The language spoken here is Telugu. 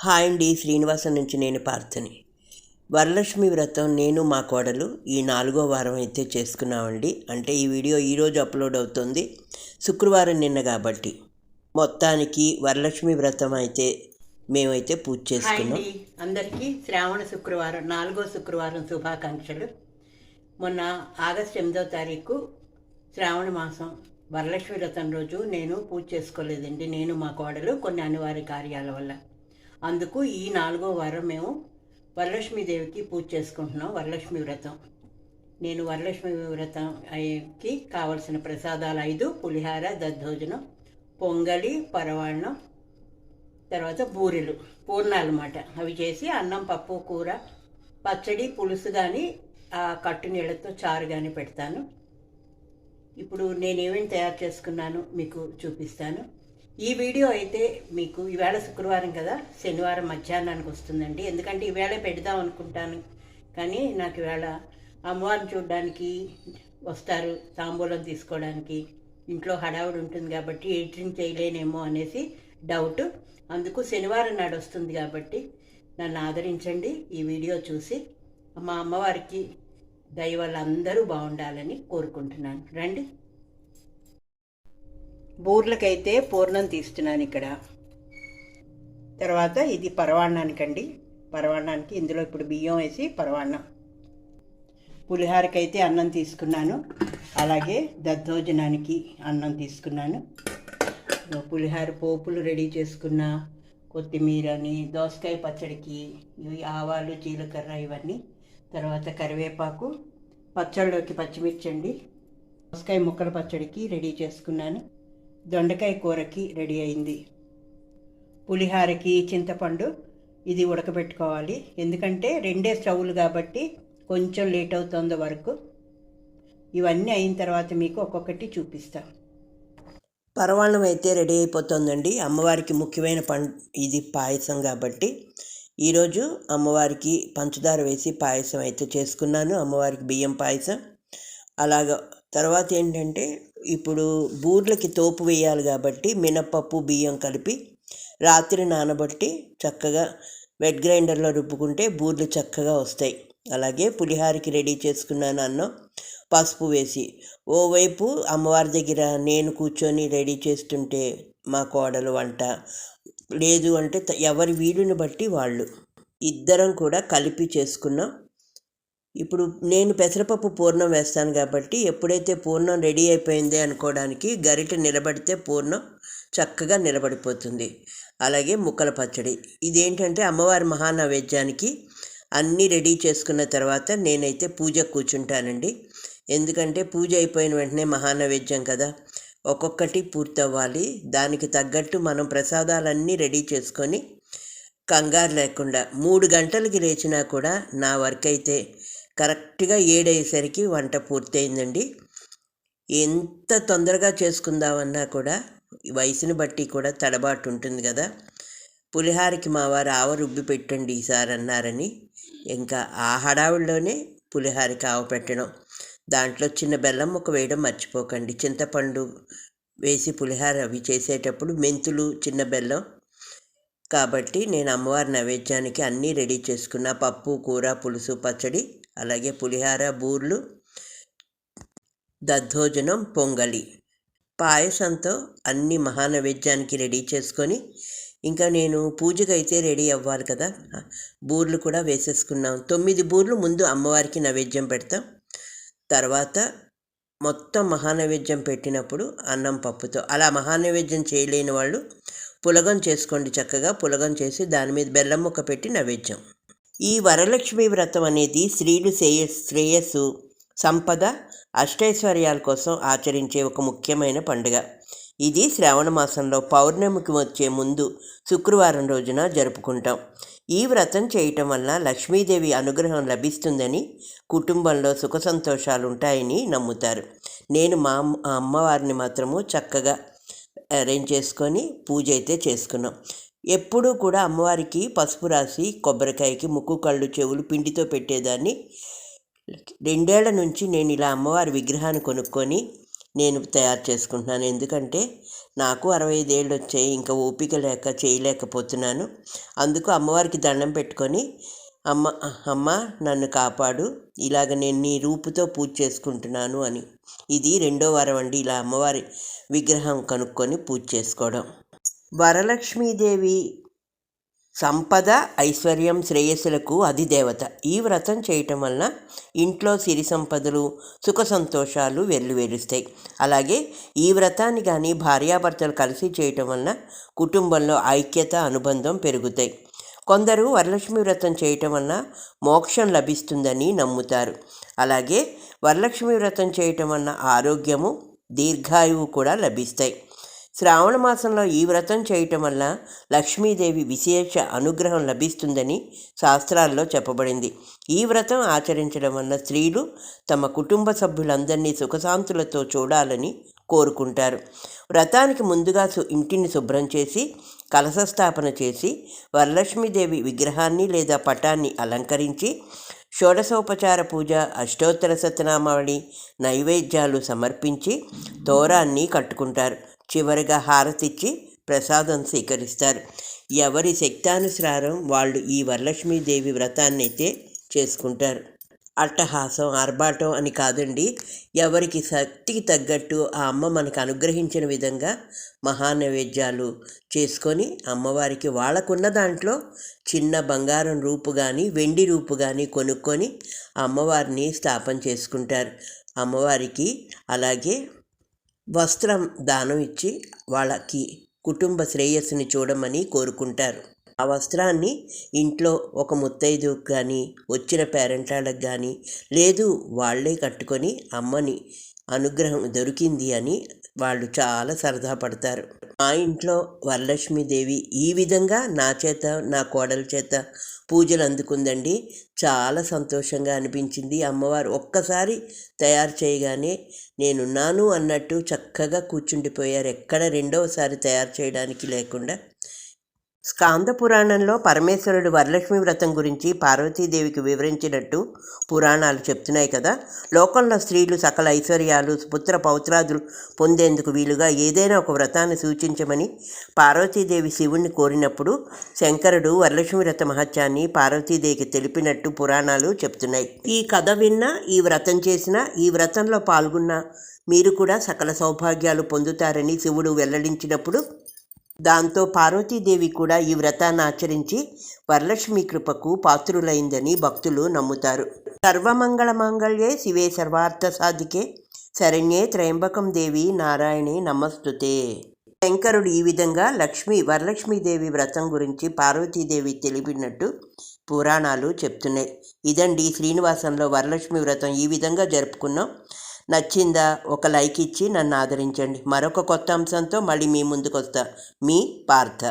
హాయ్ అండి, శ్రీనివాసం నుంచి నేను పార్థని. వరలక్ష్మి వ్రతం నేను మా కోడలు ఈ 4వ వారం అయితే చేసుకున్నామండి. అంటే ఈ వీడియో ఈరోజు అప్లోడ్ అవుతుంది, శుక్రవారం నిన్న కాబట్టి. మొత్తానికి వరలక్ష్మి వ్రతం అయితే మేమైతే పూజ చేసుకున్నాం. అందరికీ శ్రావణ శుక్రవారం 4వ శుక్రవారం శుభాకాంక్షలు. మొన్న ఆగస్టు 8వ తారీఖు శ్రావణ మాసం వరలక్ష్మి వ్రతం రోజు నేను పూజ చేసుకోలేదండి. నేను మా కోడలు కొన్ని అనివార్య కార్యాల వల్ల. అందుకు ఈ 4వ వారం మేము వరలక్ష్మీదేవికి పూజ చేసుకుంటున్నాం. వరలక్ష్మి వ్రతం నేను వరలక్ష్మి వ్రతంకి కావలసిన ప్రసాదాలు 5: పులిహార, దద్దోజనం, పొంగలి, పరవాన్నం, తర్వాత బూరెలు, పూర్ణాలు మాట. అవి చేసి అన్నం, పప్పు, కూర, పచ్చడి, పులుసు కానీ ఆ కట్టు నీళ్ళతో చారు కానీ పెడతాను. ఇప్పుడు నేనేమేమి తయారు చేసుకున్నాను మీకు చూపిస్తాను. ఈ వీడియో అయితే మీకు ఈవేళ శుక్రవారం కదా, శనివారం మధ్యాహ్నానికి వస్తుందండి. ఎందుకంటే ఈవేళ పెడదాం అనుకుంటాను, కానీ నాకు ఈవేళ అమ్మవారిని చూడడానికి వస్తారు, తాంబూలం తీసుకోవడానికి. ఇంట్లో హడావుడి ఉంటుంది కాబట్టి ఎడిటింగ్ చేయలేనేమో అనేసి డౌట్. అందుకు శనివారం నాడు వస్తుంది కాబట్టి నన్ను ఆదరించండి. ఈ వీడియో చూసి మా అమ్మవారికి దయ వల్ల అందరూ బాగుండాలని కోరుకుంటున్నాను. రండి. బూర్లకైతే పూర్ణం తీస్తున్నాను ఇక్కడ. తర్వాత ఇది పరవాన్నానికండి. పరవాన్నానికి ఇందులో ఇప్పుడు బియ్యం వేసి పరవాన్నం. పులిహారకైతే అన్నం తీసుకున్నాను, అలాగే దద్దోజనానికి అన్నం తీసుకున్నాను. పులిహార పోపులు రెడీ చేసుకున్న, కొత్తిమీరని, దోసకాయ పచ్చడికి ఇవి ఆవాలు, జీలకర్ర ఇవన్నీ, తర్వాత కరివేపాకు, పచ్చళ్ళలోకి పచ్చిమిర్చి అండి, దోసకాయ ముక్కల పచ్చడికి రెడీ చేసుకున్నాను. దొండకాయ కూరకి రెడీ అయింది. పులిహారకి చింతపండు ఇది ఉడకబెట్టుకోవాలి, ఎందుకంటే 2 స్టవ్లు కాబట్టి కొంచెం లేట్ అవుతుందో వరకు. ఇవన్నీ అయిన తర్వాత మీకు ఒక్కొక్కటి చూపిస్తాం. పరవాన్నం అయితే రెడీ అయిపోతుందండి. అమ్మవారికి ముఖ్యమైన ఇది పాయసం కాబట్టి ఈరోజు అమ్మవారికి పంచదార వేసి పాయసం అయితే చేసుకున్నాను. అమ్మవారికి బియ్యం పాయసం. అలాగా తర్వాత ఏంటంటే ఇప్పుడు బూర్లకి తోపు వేయాలి కాబట్టి మినప్పప్పు, బియ్యం కలిపి రాత్రి నానబట్టి చక్కగా వెట్ గ్రైండర్లో రుబ్బుకుంటే బూర్లు చక్కగా వస్తాయి. అలాగే పులిహారకి రెడీ చేసుకున్నాను అన్నం, పసుపు వేసి. ఓవైపు అమ్మవారి దగ్గర నేను కూర్చొని రెడీ చేస్తుంటే మా కోడలు వంట, లేదు అంటే ఎవరి వీలుని బట్టి వాళ్ళు ఇద్దరం కూడా కలిపి చేసుకున్నాం. ఇప్పుడు నేను పెసరపప్పు పూర్ణం వేస్తాను కాబట్టి ఎప్పుడైతే పూర్ణం రెడీ అయిపోయింది అనుకోవడానికి గరిటె నిలబడితే పూర్ణం చక్కగా నిలబడిపోతుంది. అలాగే ముక్కల పచ్చడి. ఇదేంటంటే అమ్మవారి మహానైవేద్యానికి అన్నీ రెడీ చేసుకున్న తర్వాత నేనైతే పూజకు కూర్చుంటానండి. ఎందుకంటే పూజ అయిపోయిన వెంటనే మహానైవేద్యం కదా, ఒక్కొక్కటి పూర్తవ్వాలి. దానికి తగ్గట్టు మనం ప్రసాదాలన్నీ రెడీ చేసుకొని కంగారు లేకుండా 3 గంటలకి లేచినా కూడా నా వర్క్ అయితే కరెక్ట్గా 7 అయ్యేసరికి వంట పూర్తయిందండి. ఎంత తొందరగా చేసుకుందామన్నా కూడా వయసుని బట్టి కూడా తడబాటు ఉంటుంది కదా. పులిహారకి మా వారు ఆవ రుబ్బి పెట్టండి ఈసారి అన్నారని ఇంకా ఆ హడావుల్లోనే పులిహారకి ఆవ పెట్టడం. దాంట్లో చిన్న బెల్లం ముక్క వేయడం మర్చిపోకండి. చింతపండు వేసి పులిహార అవి చేసేటప్పుడు మెంతులు, చిన్న బెల్లం. కాబట్టి నేను అమ్మవారి నైవేద్యానికి అన్నీ రెడీ చేసుకున్న. పప్పు, కూర, పులుసు, పచ్చడి, అలాగే పులిహార, బూర్లు, దద్దోజనం, పొంగలి, పాయసంతో అన్ని మహానైవేద్యానికి రెడీ చేసుకొని ఇంకా నేను పూజకైతే రెడీ అవ్వాలి కదా. బూర్లు కూడా వేసేసుకున్నాం. 9 బూర్లు ముందు అమ్మవారికి నైవేద్యం పెడతాం. తర్వాత మొత్తం మహానైవేద్యం పెట్టినప్పుడు అన్నం పప్పుతో. అలా మహానైవేద్యం చేయలేని వాళ్ళు పులగం చేసుకోండి. చక్కగా పులగం చేసి దాని మీద బెల్లం ముక్క పెట్టి నైవేద్యం. ఈ వరలక్ష్మి వ్రతం అనేది స్త్రీలు శ్రేయస్సు, సంపద, అష్టైశ్వర్యాల కోసం ఆచరించే ఒక ముఖ్యమైన పండుగ. ఇది శ్రావణ మాసంలో పౌర్ణమికి వచ్చే ముందు శుక్రవారం రోజున జరుపుకుంటాం. ఈ వ్రతం చేయటం వల్ల లక్ష్మీదేవి అనుగ్రహం లభిస్తుందని, కుటుంబంలో సుఖ సంతోషాలు ఉంటాయని నమ్ముతారు. నేను మా అమ్మవారిని మాత్రము చక్కగా అరేంజ్ చేసుకొని పూజ అయితే చేసుకున్నాం. ఎప్పుడూ కూడా అమ్మవారికి పసుపు రాసి కొబ్బరికాయకి ముక్కు, కళ్ళు, చెవులు పిండితో పెట్టేదాన్ని. 2 ఏళ్ల నుంచి నేను ఇలా అమ్మవారి విగ్రహాన్ని కొనుక్కొని నేను తయారు చేసుకుంటున్నాను. ఎందుకంటే నాకు 65 ఏళ్ళు వచ్చాయి, ఇంకా ఓపిక లేక చేయలేకపోతున్నాను. అందుకు అమ్మవారికి దండం పెట్టుకొని, అమ్మ నన్ను కాపాడు, ఇలాగ నేను నీ రూపుతో పూజ చేసుకుంటున్నాను అని. ఇది 2వ వారం అండి ఇలా అమ్మవారి విగ్రహం కనుక్కొని పూజ చేసుకోవడం. వరలక్ష్మీదేవి సంపద, ఐశ్వర్యం, శ్రేయస్సులకు అధిదేవత. ఈ వ్రతం చేయటం వలన ఇంట్లో సిరి సంపదలు, సుఖ సంతోషాలు వెల్లువెరుస్తాయి. అలాగే ఈ వ్రతాన్ని కానీ భార్యాభర్తలు కలిసి చేయటం వలన కుటుంబంలో ఐక్యత, అనుబంధం పెరుగుతాయి. కొందరు వరలక్ష్మి వ్రతం చేయటం వలన మోక్షం లభిస్తుందని నమ్ముతారు. అలాగే వరలక్ష్మి వ్రతం చేయటం వలన ఆరోగ్యము, దీర్ఘాయువు కూడా లభిస్తాయి. శ్రావణ మాసంలో ఈ వ్రతం చేయటం వల్ల లక్ష్మీదేవి విశేష అనుగ్రహం లభిస్తుందని శాస్త్రాల్లో చెప్పబడింది. ఈ వ్రతం ఆచరించడం వల్ల స్త్రీలు తమ కుటుంబ సభ్యులందరినీ సుఖశాంతులతో చూడాలని కోరుకుంటారు. వ్రతానికి ముందుగా ఇంటిని శుభ్రం చేసి కలశస్థాపన చేసి వరలక్ష్మీదేవి విగ్రహాన్ని లేదా పటాన్ని అలంకరించి షోడశోపచార పూజ, అష్టోత్తర శతనామావళి, నైవేద్యాలు సమర్పించి తోరాన్ని కట్టుకుంటారు. చివరిగా హారతిచ్చి ప్రసాదం స్వీకరిస్తారు. ఎవరి శక్తానుసారం వాళ్ళు ఈ వరలక్ష్మీదేవి వ్రతాన్ని అయితే చేసుకుంటారు. అట్టహాసం, ఆర్భాటం అని కాదండి, ఎవరికి శక్తికి తగ్గట్టు ఆ అమ్మ మనకు అనుగ్రహించిన విధంగా మహానైవేద్యాలు చేసుకొని అమ్మవారికి వాళ్ళకున్న దాంట్లో చిన్న బంగారం రూపు కానీ వెండి రూపు కానీ కొనుక్కొని అమ్మవారిని స్థాపన చేసుకుంటారు. అమ్మవారికి అలాగే వస్త్రం దానం ఇచ్చి వాళ్ళకి కుటుంబ శ్రేయస్సుని చూడమని కోరుకుంటారు. ఆ వస్త్రాన్ని ఇంట్లో ఒక ముత్తైదుకు కానీ, వచ్చిన పేరెంటాళ్ళకి కానీ, లేదు వాళ్ళే కట్టుకొని అమ్మని అనుగ్రహం దొరికింది అని వాళ్ళు చాలా సరదా పడతారు. మా ఇంట్లో వరలక్ష్మీదేవి ఈ విధంగా నా చేత, నా కోడల చేత పూజలు అందుకుందండి. చాలా సంతోషంగా అనిపించింది. అమ్మవారు ఒక్కసారి తయారు చేయగానే నేనున్నాను అన్నట్టు చక్కగా కూర్చుండిపోయారు. ఎక్కడ రెండవసారి తయారు చేయడానికి లేకుండా. స్కాంద పురాణంలో పరమేశ్వరుడు వరలక్ష్మి వ్రతం గురించి పార్వతీదేవికి వివరించినట్టు పురాణాలు చెప్తున్నాయి కదా. లోకంలో స్త్రీలు సకల ఐశ్వర్యాలు, పుత్ర పౌత్రాదులు పొందేందుకు వీలుగా ఏదైనా ఒక వ్రతాన్ని సూచించమని పార్వతీదేవి శివుణ్ణి కోరినప్పుడు శంకరుడు వరలక్ష్మి వ్రత మహత్యాన్ని పార్వతీదేవికి తెలిపినట్టు పురాణాలు చెప్తున్నాయి. ఈ కథ విన్నా, ఈ వ్రతం చేసినా, ఈ వ్రతంలో పాల్గొన్నా మీరు కూడా సకల సౌభాగ్యాలు పొందుతారని శివుడు వెల్లడించినప్పుడు దాంతో పార్వతీదేవి కూడా ఈ వ్రతాన్ని ఆచరించి వరలక్ష్మి కృపకు పాత్రులైందని భక్తులు నమ్ముతారు. సర్వమంగళ మాంగళ్యే శివే సర్వార్థ సాధికే శరణ్యే త్రయంబకం దేవి నారాయణి నమస్తుతే. శంకరుడు ఈ విధంగా వరలక్ష్మీదేవి వ్రతం గురించి పార్వతీదేవి తెలిపినట్టు పురాణాలు చెప్తున్నాయి. ఇదండి శ్రీనివాసంలో వరలక్ష్మి వ్రతం ఈ విధంగా జరుపుకున్నాం. నచ్చిందా? ఒక లైక్ ఇచ్చి నన్ను ఆదరించండి. మరొక కొత్త అంశంతో మళ్ళీ మీ ముందుకు వస్తా. మీ పార్థ.